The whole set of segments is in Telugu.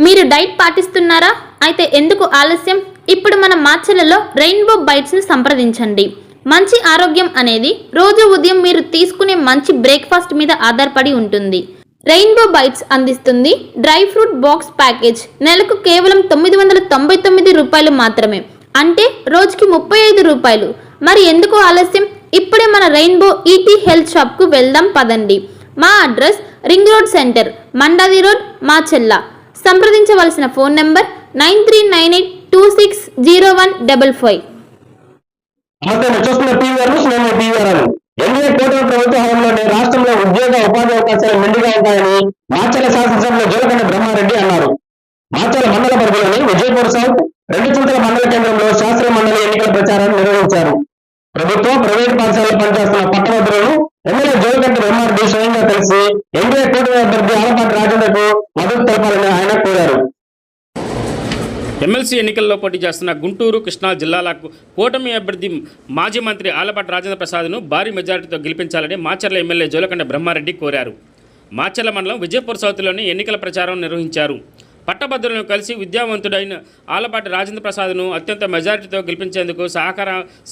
మీరు డైట్ పాటిస్తున్నారా? అయితే ఎందుకు ఆలస్యం? ఇప్పుడు మన మాచెలలో రెయిన్బో బైట్స్ని సంప్రదించండి. మంచి ఆరోగ్యం అనేది రోజు ఉదయం మీరు తీసుకునే మంచి బ్రేక్ఫాస్ట్ మీద ఆధారపడి ఉంటుంది. రెయిన్బో బైట్స్ అందిస్తుంది డ్రై ఫ్రూట్ బాక్స్ ప్యాకేజ్. నెలకు కేవలం 999 రూపాయలు మాత్రమే, అంటే రోజుకి 35 రూపాయలు. మరి ఎందుకు ఆలస్యం? ఇప్పుడే మన రెయిన్బో ఈటీ హెల్త్ షాప్కు వెళ్దాం పదండి. మా address ring road centre, Mandadi road, Macherla. సంప్రదించవలసిన ఫోన్ నెంబర్ 9398260155. చూస్తున్న ఎన్డీఏ కూటమి ప్రభుత్వ హయాంలోనే రాష్ట్రంలో ఉద్యోగ ఉపాధి అవకాశాలు మెండుగా ఉంటాయని మాచర్ల శాసనసభలో జోలకండ బ్రహ్మారెడ్డి అన్నారు. మాచర్ల మండల పరిధిలోని విజయపూర్ సౌత్ రెండుచింతల మండల కేంద్రంలో శాస్త్ర మండలి ఎన్నికల ప్రచారాన్ని నిర్వహించారు. ప్రభుత్వ ప్రైవేట్ పాఠశాలలో పనిచేస్తున్న పట్టభద్రులను ఎమ్మెల్యే జోలకండ బ్రహ్మారెడ్డి స్వయంగా కలిసి ఎన్డీఏ కూటమి అభ్యర్థి ఆలపాటి రాజేంద్రకు మద్దతు తెలపాలని ఆయన కోరారు. ఎమ్మెల్సీ ఎన్నికల్లో పోటీ చేస్తున్న గుంటూరు, కృష్ణా జిల్లాలకు కూటమి అభ్యర్థి మాజీ మంత్రి ఆలపాటి రాజేంద్ర ప్రసాద్ను భారీ మెజారిటీతో గెలిపించాలని మాచర్ల ఎమ్మెల్యే జోలకండ బ్రహ్మారెడ్డి కోరారు. మాచర్ల మండలం విజయపూర్ సౌత్లోని ఎన్నికల ప్రచారం నిర్వహించారు. పట్టభద్రులను కలిసి విద్యావంతుడైన ఆలపాటి రాజేంద్ర ప్రసాద్ను అత్యంత మెజారిటీతో గెలిపించేందుకు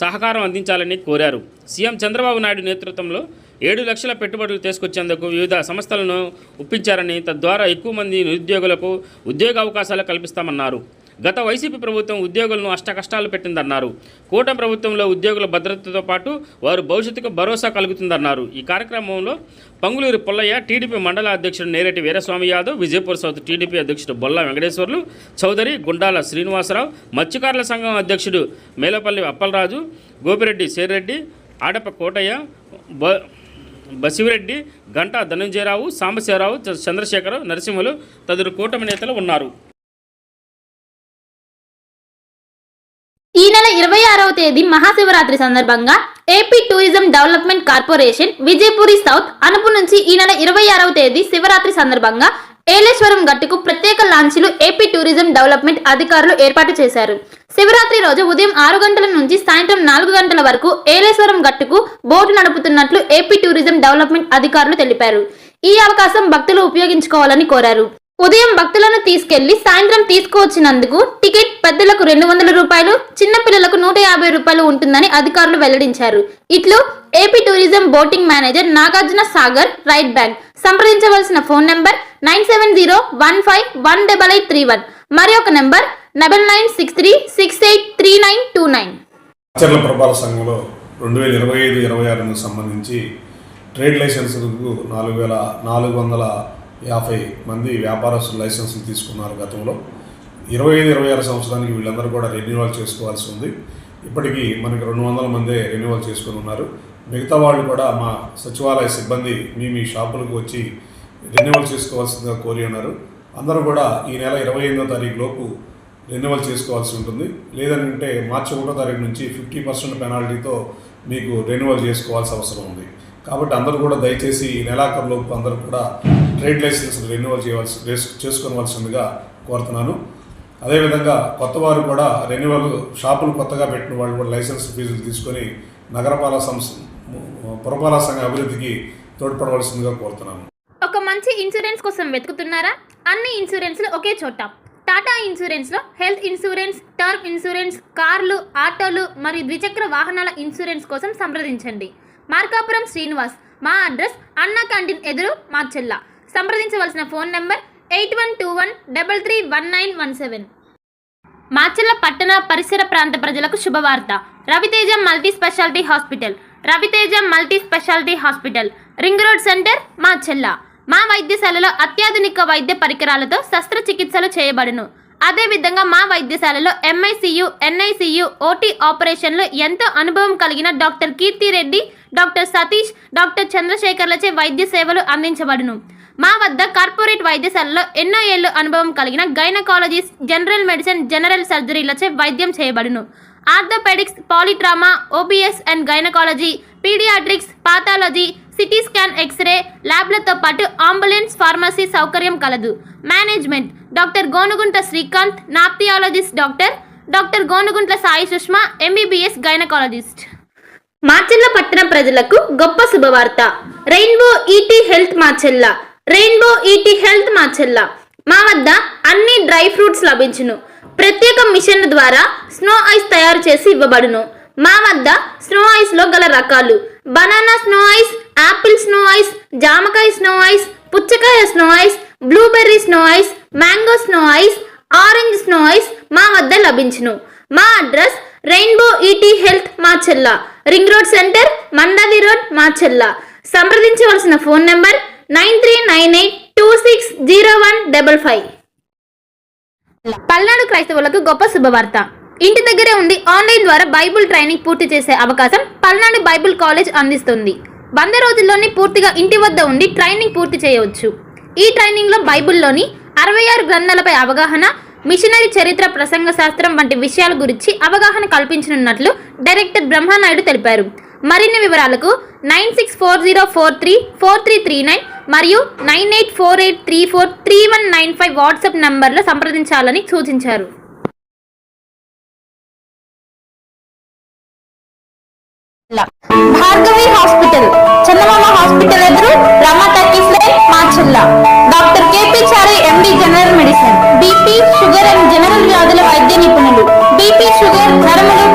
సహకారం అందించాలని కోరారు. సీఎం చంద్రబాబు నాయుడు నేతృత్వంలో 7 లక్షల పెట్టుబడులు తీసుకొచ్చేందుకు వివిధ సంస్థలను ఒప్పించారని, తద్వారా ఎక్కువ మంది నిరుద్యోగులకు ఉద్యోగ అవకాశాలు కల్పిస్తామన్నారు. గత వైసీపీ ప్రభుత్వం ఉద్యోగులను అష్టకష్టాలు పెట్టిందన్నారు. కూటమి ప్రభుత్వంలో ఉద్యోగుల భద్రతతో పాటు వారు భవిష్యత్తుకు భరోసా కలుగుతుందన్నారు. ఈ కార్యక్రమంలో పంగులూరి పుల్లయ్య, టీడీపీ మండల అధ్యక్షుడు నేరేటి వీరస్వామి యాదవ్, విజయపూర్ సౌత్ టీడీపీ అధ్యక్షుడు బొల్లా వెంకటేశ్వర్లు చౌదరి, గుండాల శ్రీనివాసరావు, మత్స్యకారుల సంఘం అధ్యక్షుడు మేలపల్లి అప్పలరాజు, గోపిరెడ్డి శేర్రెడ్డి, ఆడప కోటయ్య, బసివిరెడ్డి, గంటా ధనంజయరావు, సాంబశివరావు, చంద్రశేఖర్, నరసింహులు తదితర కూటమి నేతలు ఉన్నారు. ఈ నెల 26వ తేదీ మహాశివరాత్రి సందర్భంగా AP tourism development corporation Vijayapuri south Anupu నుంచి ఈ నెల 26వ తేదీ శివరాత్రి సందర్భంగా ఏలేశ్వరం గట్టుకు ప్రత్యేక లాంచీలు ఏపీ టూరిజం డెవలప్మెంట్ అధికారులు ఏర్పాటు చేశారు. శివరాత్రి రోజు ఉదయం 6 గంటల నుంచి సాయంత్రం 4 గంటల వరకు ఏలేశ్వరం గట్టుకు బోటు నడుపుతున్నట్లు ఏపీ టూరిజం డెవలప్మెంట్ అధికారులు తెలిపారు. ఈ అవకాశం భక్తులు ఉపయోగించుకోవాలని కోరారు. ఉదయం భక్తులను తీసుకెళ్లి సాయంత్రం తీసుకువచ్చినందుకు టికెట్ పెద్దలకు 200 రూపాయలు, చిన్నపిల్లలకు 150 రూపాయలు ఉంటుందని అధికారులు వెల్లడించారు. ఇట్లు AP tourism boating manager Nagarjuna Sagar, right bank. సంప్రదించవలసిన ఫోన్ నెంబర్ 9701518831, మరి ఒక నెంబర్ 9963683929. మాచర్ల పురపాలక సంఘంలో 2025-26 సంబంధించి ట్రేడ్ లైసెన్సులకు 4450 మంది వ్యాపారస్తులు లైసెన్సులు తీసుకున్నారు. గతంలో 25-26 సంవత్సరానికి వీళ్ళందరూ కూడా రెన్యువల్ చేసుకోవాల్సి ఉంది. ఇప్పటికీ మనకి 200 మందే రెన్యువల్ చేసుకుని ఉన్నారు. మిగతా వాళ్ళు కూడా మా సచివాలయ సిబ్బంది మీ షాపులకు వచ్చి రెన్యువల్ చేసుకోవాల్సిందిగా కోరి ఉన్నారు. అందరూ కూడా ఈ నెల 28వ తారీఖు లోపు రెన్యువల్ చేసుకోవాల్సి ఉంటుంది. లేదంటే మార్చి 1వ తారీఖు నుంచి 50% పెనాల్టీతో మీకు రెన్యువల్ చేసుకోవాల్సిన అవసరం ఉంది. కాబట్టి అందరూ కూడా దయచేసి ఈ నెలాఖరులోపు అందరూ కూడా ట్రేడ్ లైసెన్స్ రెన్యువల్ చేసుకోవాల్సిందిగా కోరుతున్నాను. అదేవిధంగా కొత్త వారు కూడా రెన్యువల్ షాపులు కొత్తగా పెట్టిన వాళ్ళు కూడా లైసెన్స్ ఫీజులు తీసుకొని పురపాలక సంఘ అభివృద్ధికి తోడ్పడవలసిందిగా కోరుతున్నాను. ఒక మంచి ఇన్సూరెన్స్ కోసం వెతుకుతున్నారా? అన్ని ఇన్సూరెన్స్లు ఒకే చోట. టాటా ఇన్సూరెన్స్లో హెల్త్ ఇన్సూరెన్స్, టర్మ్ ఇన్సూరెన్స్, కార్లు, ఆటోలు మరియు ద్విచక్ర వాహనాల ఇన్సూరెన్స్ కోసం సంప్రదించండి. మార్కాపురం శ్రీనివాస్. మా అడ్రస్ అన్నా క్యాంటీన్ ఎదురు, మాచెల్ల. సంప్రదించవలసిన ఫోన్ నెంబర్ 8121331917. మాచెల్ల పట్టణ పరిసర ప్రాంత ప్రజలకు శుభవార్త. Raviteja multi speciality hospital, ring road centre, Macherla. మా వైద్యశాలలో అత్యాధునిక వైద్య పరికరాలతో శస్త్రచికిత్సలు చేయబడును. అదేవిధంగా మా వైద్యశాలలో ఎంఐసియు, ఎన్ఐసియు, ఓటీ ఆపరేషన్లు ఎంతో అనుభవం కలిగిన doctor Keerthi Reddy, doctor Satish, doctor చంద్రశేఖర్లచే వైద్య సేవలు అందించబడును. మా వద్ద కార్పొరేట్ వైద్యశాలలో ఎన్నో ఏళ్లు అనుభవం కలిగిన గైనకాలజిస్ట్, జనరల్ మెడిసిన్, జనరల్ సర్జరీలచే వైద్యం చేయబడును. Orthopaedics, polytrauma, OBS and gynaecology, paediatrics, pathology, CT scan, X ray ల్యాబ్లతో పాటు అంబులెన్స్, ఫార్మసీ సౌకర్యం కలదు. మేనేజ్మెంట్ డాక్టర్ గోనుగుంట్ల శ్రీకాంత్, నాప్థియాలజిస్ట్ doctor Gonuguntla Sai Sushma, MBBS gynaecologist. Macherla పట్టణ ప్రజలకు గొప్ప శుభవార్త. Rainbow eat health Macherla. మా వద్ద అన్ని డ్రై ఫ్రూట్స్ లభించును. ప్రత్యేక మిషన్ల ద్వారా స్నో ఐస్ తయారు చేసి ఇవ్వబడును. మా వద్ద స్నో ఐస్ లో గల రకాలు banana snow ice, apple snow ice, జామకాయ స్నో ఐస్, పుచ్చకాయ snow ice, blueberry snow ice, mango snow ice, orange snow ice మా వద్ద లభించును. మా address rainbow eat health Macherla, ring road centre, Mandavi road, Macherla. సంప్రదించవలసిన ఫోన్ నంబర్ 9398260155. పల్నాడు క్రైస్తవులకు గొప్ప శుభవార్త. ఇంటి దగ్గరే ఉండి ఆన్లైన్ ద్వారా బైబుల్ ట్రైనింగ్ పూర్తి చేసే అవకాశం పల్నాడు బైబుల్ కాలేజ్ అందిస్తుంది. 100 రోజుల్లోనే పూర్తిగా ఇంటి వద్ద ఉండి ట్రైనింగ్ పూర్తి చేయవచ్చు. ఈ ట్రైనింగ్లో బైబుల్లోని 66 గ్రంథాలపై అవగాహన, మిషనరీ చరిత్ర, ప్రసంగ శాస్త్రం వంటి విషయాల గురించి అవగాహన కల్పించనున్నట్లు డైరెక్టర్ బ్రహ్మనాయుడు తెలిపారు. మరిన్ని వివరాలకు 9640434339 మరియు 9848343195 వాట్సాప్ నంబర్లో సంప్రదించాలని సూచించారు. భార్గవి హాస్పిటల్, చందమామ హాస్పిటల్ ఎదురు, Rama talkies line, Macherla. Doctor KP Chari MD general medicine, BP, sugar and general వ్యాధుల వైద్య నిపుణులు. BP, sugar, నరములు,